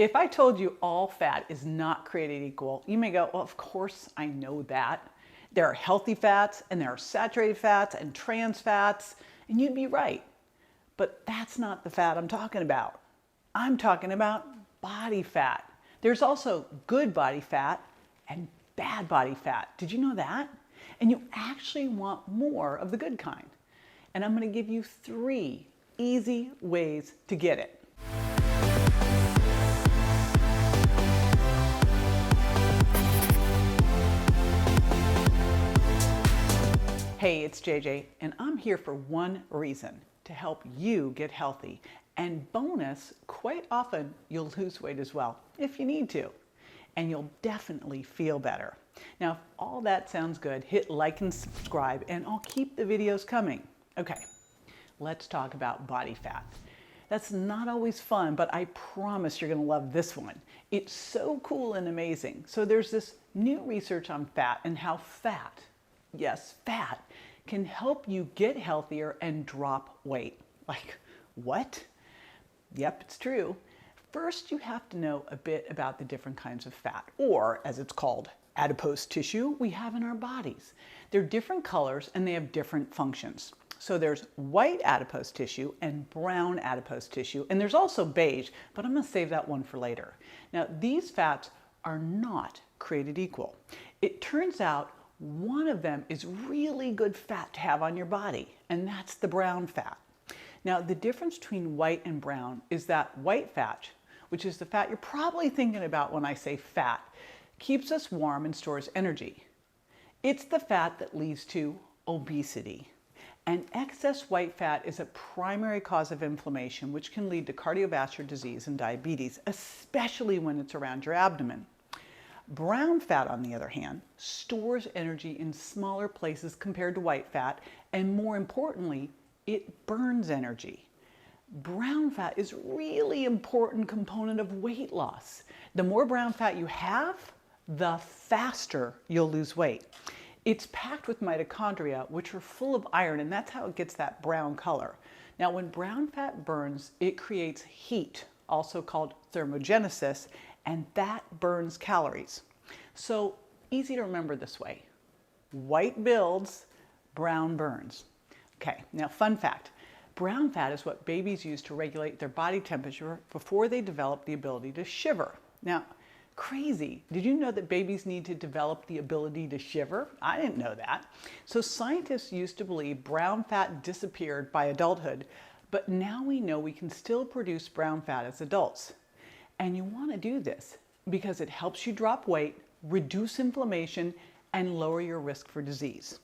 If I told you all fat is not created equal, you may go, well, of course I know that. There are healthy fats and there are saturated fats and trans fats, and you'd be right. But that's not the fat I'm talking about. I'm talking about body fat. There's also good body fat and bad body fat. Did you know that? And you actually want more of the good kind. And I'm going to give you 3 easy ways to get it. Hey, it's JJ, and I'm here for one reason, to help you get healthy. And bonus, quite often you'll lose weight as well, if you need to. And you'll definitely feel better. Now, if all that sounds good, hit like and subscribe, and I'll keep the videos coming. Okay, let's talk about body fat. That's not always fun, but I promise you're gonna love this one. It's so cool and amazing. So there's this new research on fat and how fat, yes, fat, can help you get healthier and drop weight. Like, what? Yep, it's true. First, you have to know a bit about the different kinds of fat, or as it's called, adipose tissue we have in our bodies. They're different colors and they have different functions. So there's white adipose tissue and brown adipose tissue, and there's also beige, but I'm gonna save that one for later. Now, these fats are not created equal. It turns out one of them is really good fat to have on your body, and that's the brown fat. Now, the difference between white and brown is that white fat, which is the fat you're probably thinking about when I say fat, keeps us warm and stores energy. It's the fat that leads to obesity. And excess white fat is a primary cause of inflammation, which can lead to cardiovascular disease and diabetes, especially when it's around your abdomen. Brown fat, on the other hand, stores energy in smaller places compared to white fat, and more importantly, it burns energy. Brown fat is a really important component of weight loss. The more brown fat you have, the faster you'll lose weight. It's packed with mitochondria, which are full of iron, and that's how it gets that brown color. Now, when brown fat burns, it creates heat, also called thermogenesis, and that burns calories. So, easy to remember this way. White builds, brown burns. Okay, now fun fact. Brown fat is what babies use to regulate their body temperature before they develop the ability to shiver. Now, crazy. Did you know that babies need to develop the ability to shiver? I didn't know that. So scientists used to believe brown fat disappeared by adulthood, but now we know we can still produce brown fat as adults. And you want to do this because it helps you drop weight, reduce inflammation, and lower your risk for disease.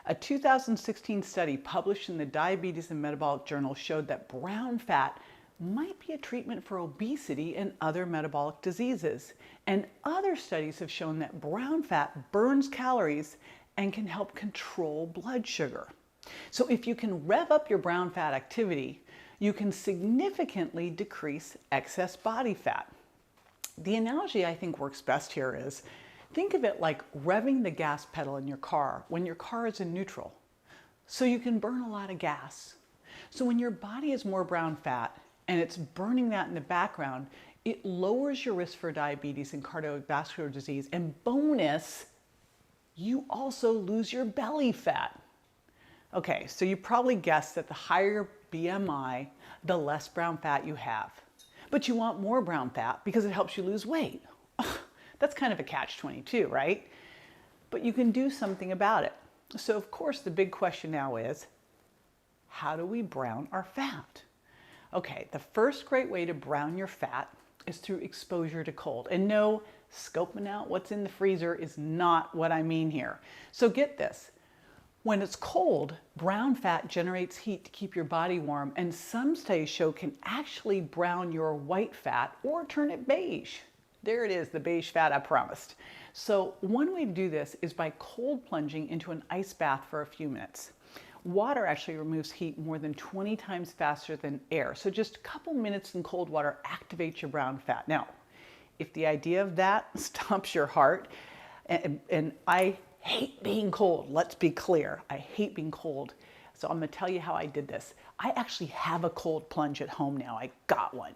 A 2016 study published in the Diabetes and Metabolic Journal showed that brown fat might be a treatment for obesity and other metabolic diseases. And other studies have shown that brown fat burns calories and can help control blood sugar. So if you can rev up your brown fat activity, you can significantly decrease excess body fat. The analogy I think works best here is, think of it like revving the gas pedal in your car when your car is in neutral. So you can burn a lot of gas. So when your body has more brown fat and it's burning that in the background, it lowers your risk for diabetes and cardiovascular disease. And bonus, you also lose your belly fat. Okay, so you probably guessed that the higher BMI, the less brown fat you have. But you want more brown fat because it helps you lose weight. That's kind of a catch-22, right? But you can do something about it. So of course the big question now is, how do we brown our fat? Okay, the first great way to brown your fat is through exposure to cold. And no, scoping out what's in the freezer is not what I mean here. So get this. When it's cold, brown fat generates heat to keep your body warm, and some studies show can actually brown your white fat or turn it beige. There it is, the beige fat I promised. So one way to do this is by cold plunging into an ice bath for a few minutes. Water actually removes heat more than 20 times faster than air. So just a couple minutes in cold water activates your brown fat. Now, if the idea of that stops your heart, and I hate being cold. Let's be clear. I hate being cold. So I'm going to tell you how I did this. I actually have a cold plunge at home now. I got one.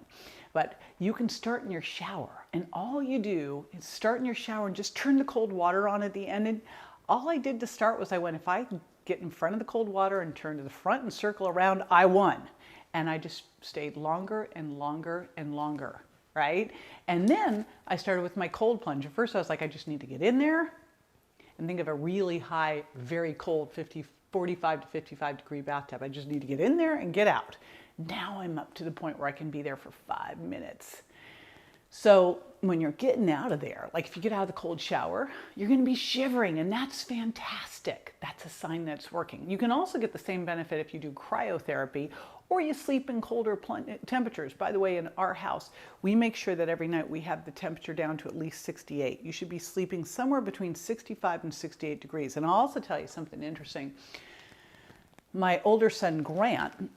but you can start in your shower. And all you do is start in your shower and just turn the cold water on at the end. And all I did to start was if I get in front of the cold water and turn to the front and circle around, I won. And I just stayed longer and longer and longer, right? And then I started with my cold plunge. At first I was like, I just need to get in there and think of a really high, very cold 45 to 55 degree bathtub. I just need to get in there and get out. Now I'm up to the point where I can be there for 5 minutes. So when you're getting out of there, like if you get out of the cold shower, you're going to be shivering, and that's fantastic. That's a sign that it's working. You can also get the same benefit if you do cryotherapy or you sleep in colder temperatures. By the way, in our house, we make sure that every night we have the temperature down to at least 68. You should be sleeping somewhere between 65 and 68 degrees. And I'll also tell you something interesting. My older son, Grant,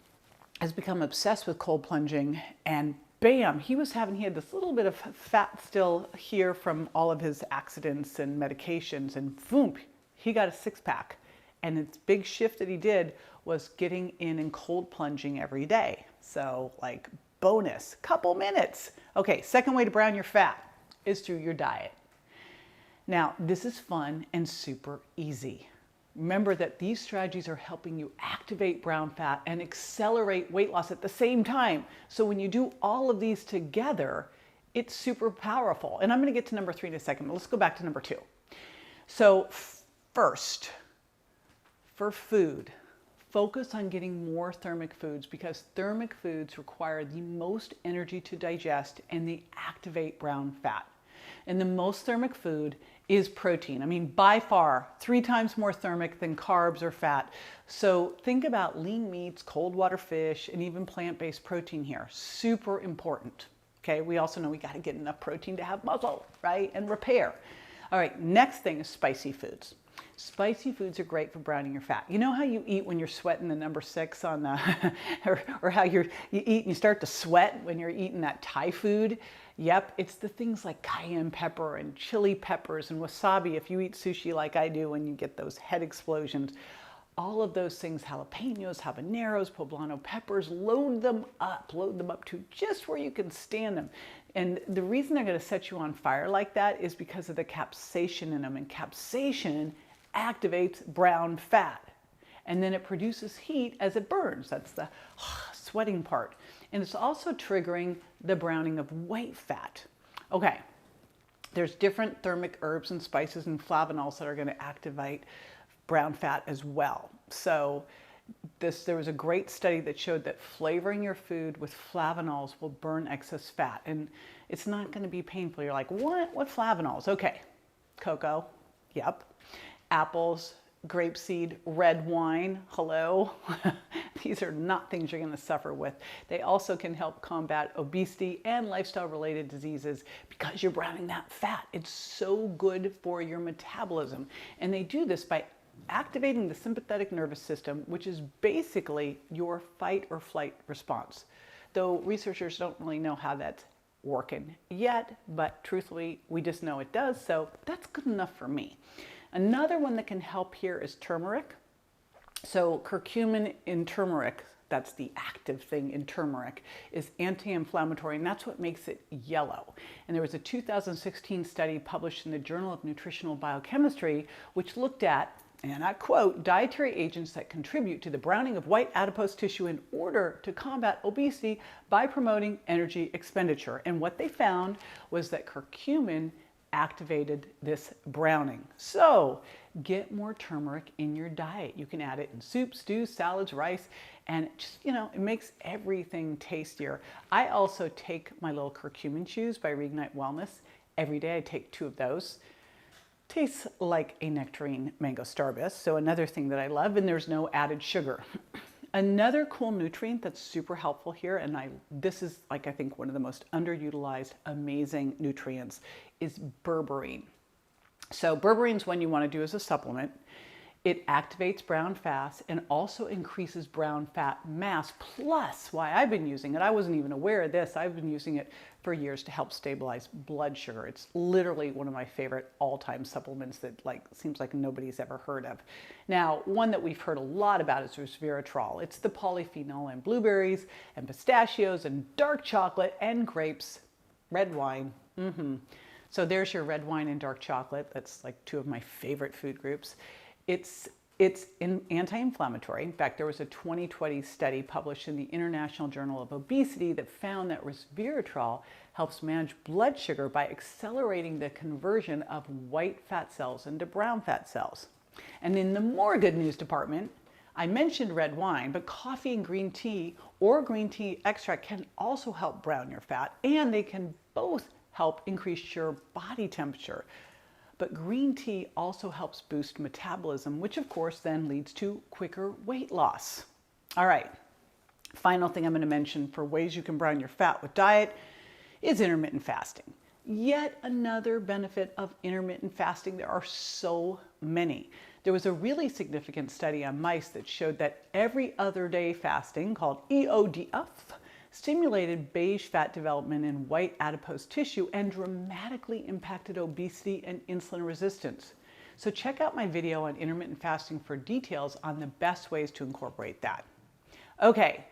has become obsessed with cold plunging, and bam, he had this little bit of fat still here from all of his accidents and medications, and boom, he got a 6-pack. And its big shift that he did was getting in and cold plunging every day. So like bonus, couple minutes. Okay, second way to brown your fat is through your diet. Now, this is fun and super easy. Remember that these strategies are helping you activate brown fat and accelerate weight loss at the same time. So when you do all of these together, it's super powerful. And I'm going to get to number 3 in a second, but let's go back to number 2. So first, for food, focus on getting more thermic foods, because thermic foods require the most energy to digest and they activate brown fat. And the most thermic food is protein. I mean, by far, 3 times more thermic than carbs or fat. So think about lean meats, cold water fish, and even plant-based protein here. Super important. Okay, we also know we got to get enough protein to have muscle, right? And repair. All right, next thing is spicy foods. Spicy foods are great for browning your fat. You know how you eat when you're sweating the number 6 on the, or how you eat and you start to sweat when you're eating that Thai food? Yep, it's the things like cayenne pepper and chili peppers and wasabi. If you eat sushi like I do and you get those head explosions, all of those things, jalapenos, habaneros, poblano peppers, load them up to just where you can stand them. And the reason they're going to set you on fire like that is because of the capsaicin in them. And capsaicin activates brown fat. And then it produces heat as it burns. That's the sweating part. And it's also triggering the browning of white fat. Okay, there's different thermic herbs and spices and flavonols that are going to activate brown fat as well. So there was a great study that showed that flavoring your food with flavonols will burn excess fat. And it's not going to be painful. You're like, what? What flavonols? Okay, cocoa, yep. Apples, grapeseed, red wine, hello. These are not things you're going to suffer with. They also can help combat obesity and lifestyle-related diseases because you're browning that fat. It's so good for your metabolism. And they do this by activating the sympathetic nervous system, which is basically your fight or flight response. Though researchers don't really know how that's working yet, but truthfully, we just know it does, so that's good enough for me. Another one that can help here is turmeric. So curcumin in turmeric, that's the active thing in turmeric, is anti-inflammatory, and that's what makes it yellow. And there was a 2016 study published in the Journal of Nutritional Biochemistry, which looked at, and I quote, dietary agents that contribute to the browning of white adipose tissue in order to combat obesity by promoting energy expenditure. And what they found was that curcumin activated this browning. So get more turmeric in your diet. You can add it in soup, stews, salads, rice, and just, it makes everything tastier. I also take my little curcumin chews by Reignite Wellness. Every day I take 2 of those. Tastes like a nectarine mango starburst, so another thing that I love, and there's no added sugar. Another cool nutrient that's super helpful here, and this is I think one of the most underutilized, amazing nutrients, is berberine. So berberine is one you want to do as a supplement. It activates brown fats and also increases brown fat mass. Plus, why I've been using it, I wasn't even aware of this, I've been using it for years to help stabilize blood sugar. It's literally one of my favorite all-time supplements that seems like nobody's ever heard of. Now, one that we've heard a lot about is resveratrol. It's the polyphenol in blueberries and pistachios and dark chocolate and grapes, red wine. So there's your red wine and dark chocolate. That's like two of my favorite food groups. It's anti-inflammatory. In fact, there was a 2020 study published in the International Journal of Obesity that found that resveratrol helps manage blood sugar by accelerating the conversion of white fat cells into brown fat cells. And in the more good news department, I mentioned red wine, but coffee and green tea or green tea extract can also help brown your fat, and they can both help increase your body temperature. But green tea also helps boost metabolism, which of course then leads to quicker weight loss. All right, final thing I'm going to mention for ways you can brown your fat with diet is intermittent fasting. Yet another benefit of intermittent fasting. There are so many. There was a really significant study on mice that showed that every other day fasting, called EODF, stimulated beige fat development in white adipose tissue and dramatically impacted obesity and insulin resistance. So check out my video on intermittent fasting for details on the best ways to incorporate that. Okay,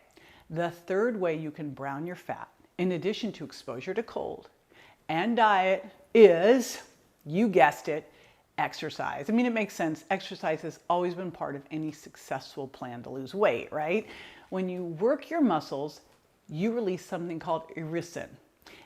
the third way you can brown your fat, in addition to exposure to cold and diet, is, you guessed it, exercise. I mean, it makes sense. Exercise has always been part of any successful plan to lose weight, right? When you work your muscles, you release something called irisin.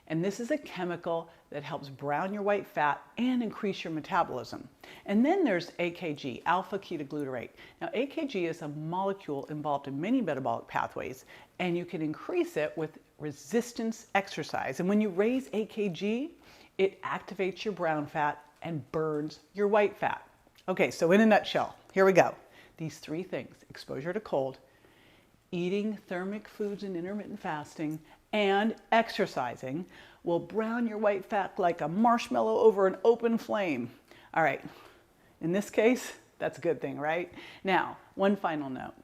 And this is a chemical that helps brown your white fat and increase your metabolism. And then there's AKG, alpha ketoglutarate. Now, AKG is a molecule involved in many metabolic pathways, and you can increase it with resistance exercise. And when you raise AKG, it activates your brown fat and burns your white fat. Okay, so in a nutshell, here we go. These three things: exposure to cold, eating thermic foods and intermittent fasting, and exercising will brown your white fat like a marshmallow over an open flame. All right, in this case, that's a good thing, right? Now, one final note.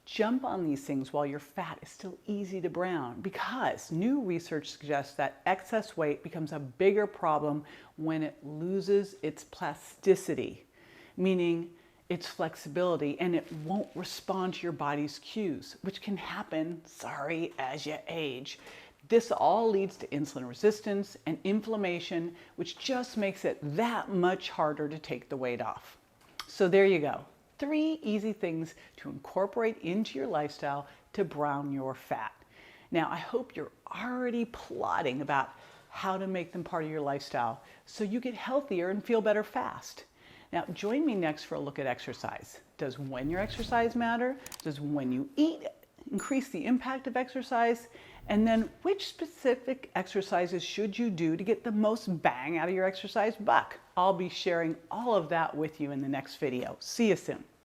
Jump on these things while your fat is still easy to brown, because new research suggests that excess weight becomes a bigger problem when it loses its plasticity, meaning its flexibility, and it won't respond to your body's cues, which can happen, sorry, as you age. This all leads to insulin resistance and inflammation, which just makes it that much harder to take the weight off. So there you go. 3 easy things to incorporate into your lifestyle to brown your fat. Now, I hope you're already plotting about how to make them part of your lifestyle so you get healthier and feel better fast. Now, join me next for a look at exercise. Does when you exercise matter? Does when you eat increase the impact of exercise? And then which specific exercises should you do to get the most bang out of your exercise buck? I'll be sharing all of that with you in the next video. See you soon.